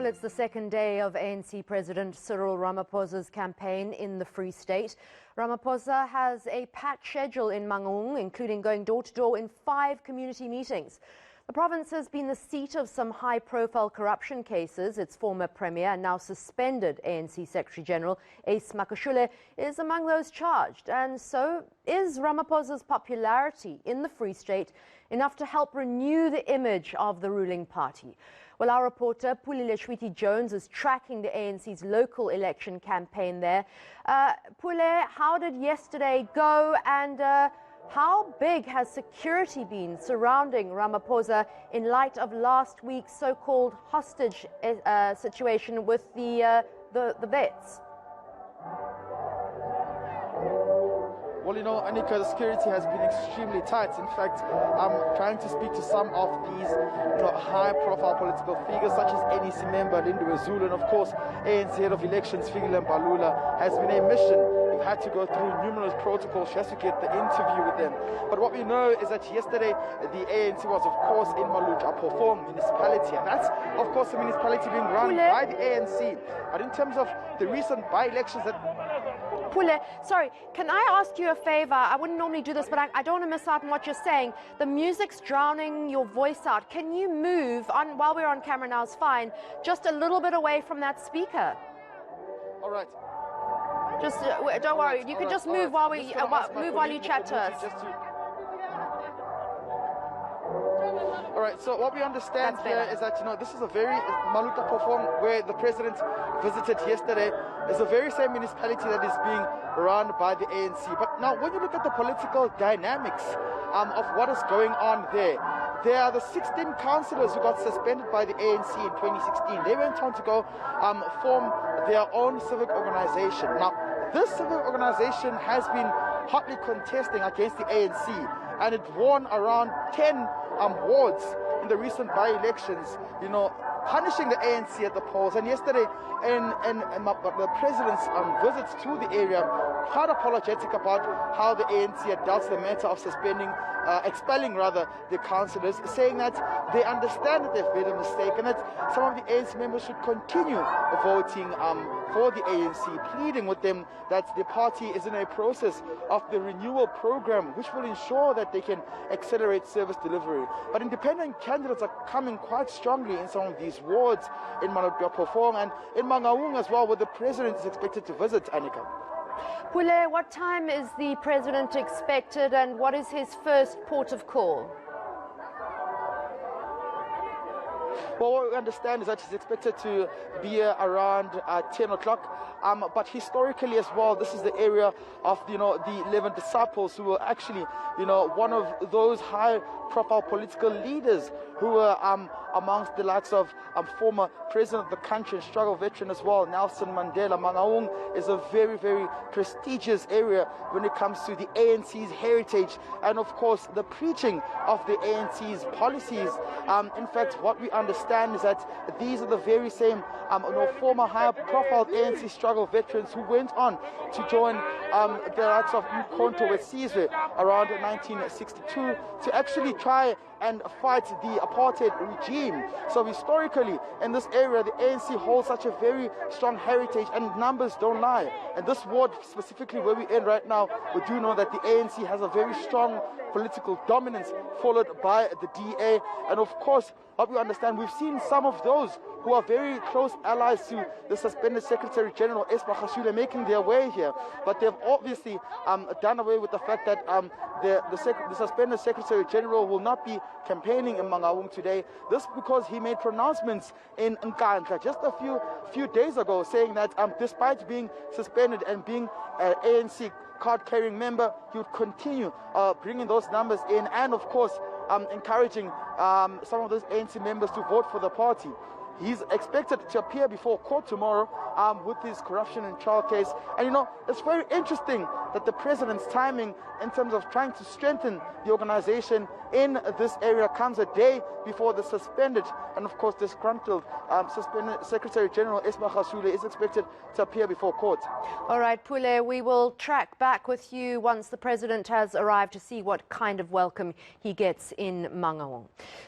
Well, it's the second day of ANC President Cyril Ramaphosa's campaign in the Free State. Ramaphosa has a packed schedule in Mangaung, including going door-to-door in 5 community meetings. The province has been the seat of some high-profile corruption cases. Its former premier and now suspended ANC Secretary-General Ace Makashule is among those charged. And so, is Ramaphosa's popularity in the Free State enough to help renew the image of the ruling party? Well, our reporter Pule Letshwiti-Jones is tracking the ANC's local election campaign there. Pule, how did yesterday go, and how big has security been surrounding Ramaphosa in light of last week's so-called hostage situation with the vets? Well, you know, Annika, the security has been extremely tight. In fact, I'm trying to speak to some of these high-profile political figures, such as NEC member Lindiwe Zulu, and of course, ANC head of elections, Fikile Mbalula, has been a mission. We've had to go through numerous protocols just to get the interview with them. But what we know is that yesterday, the ANC was, of course, in Municipal municipality. And that's, of course, the municipality being run by the ANC. But in terms of the recent by-elections that... Pule, sorry, can I ask you a favor? I wouldn't normally do this, but I don't want to miss out on what you're saying. The music's drowning your voice out. Can you move, while we're on camera now is fine, just a little bit away from that speaker? All right. Just don't worry. You can just move while we move while you chat to us. All right, so what we understand here is that, you know, this is a very, Maluka Pofong, where the president visited yesterday, is the very same municipality that is being run by the ANC. But now, when you look at the political dynamics of what is going on there are the 16 councillors who got suspended by the ANC in 2016. They went on to go form their own civic organization. Now, this civic organization has been hotly contesting against the ANC, and it won around 10 wards in the recent by-elections, you know, punishing the ANC at the polls. And yesterday, in the president's visits to the area, quite apologetic about how the ANC had dealt with the matter of expelling the councillors, saying that they understand that they've made a mistake and that some of the ANC members should continue voting for the ANC, pleading with them that the party is in a process of the renewal program, which will ensure that they can accelerate service delivery. But independent candidates are coming quite strongly in some of these wards in Mangaung and in Mangaung as well, where the president is expected to visit, Annika. Pule, what time is the president expected, and what is his first port of call? Well, what we understand is that he's expected to be here around 10 o'clock. But historically as well, this is the area of, you know, the 11 disciples who were actually, you know, one of those high-profile political leaders who were amongst the likes of former president of the country and struggle veteran as well, Nelson Mandela. Mangaung is a very, very prestigious area when it comes to the ANC's heritage and, of course, the preaching of the ANC's policies. In fact, what we understand is that these are the very same former high-profile ANC struggle veterans who went on to join the likes of Mkhonto Wesizwe around 1962 to actually try and fight the apartheid regime. So historically, in this area, the ANC holds such a very strong heritage, and numbers don't lie. And this ward, specifically where we're in right now, we do know that the ANC has a very strong political dominance, followed by the DA. And of course, what we understand, we've seen some of those who are very close allies to the suspended Secretary General Ace Makashule making their way here. But they've obviously done away with the fact that the suspended Secretary General will not be campaigning in Mangaung today. This because he made pronouncements in eNCA'S just a few days ago, saying that despite being suspended and being an ANC card-carrying member, he would continue bringing those numbers in and, of course, encouraging some of those ANC members to vote for the party. He's expected to appear before court tomorrow with his corruption and trial case. And, you know, it's very interesting that the president's timing in terms of trying to strengthen the organization in this area comes a day before the suspended and, of course, disgruntled suspended Secretary General Ace Makashule is expected to appear before court. All right, Pule, we will track back with you once the president has arrived to see what kind of welcome he gets in Mangaung.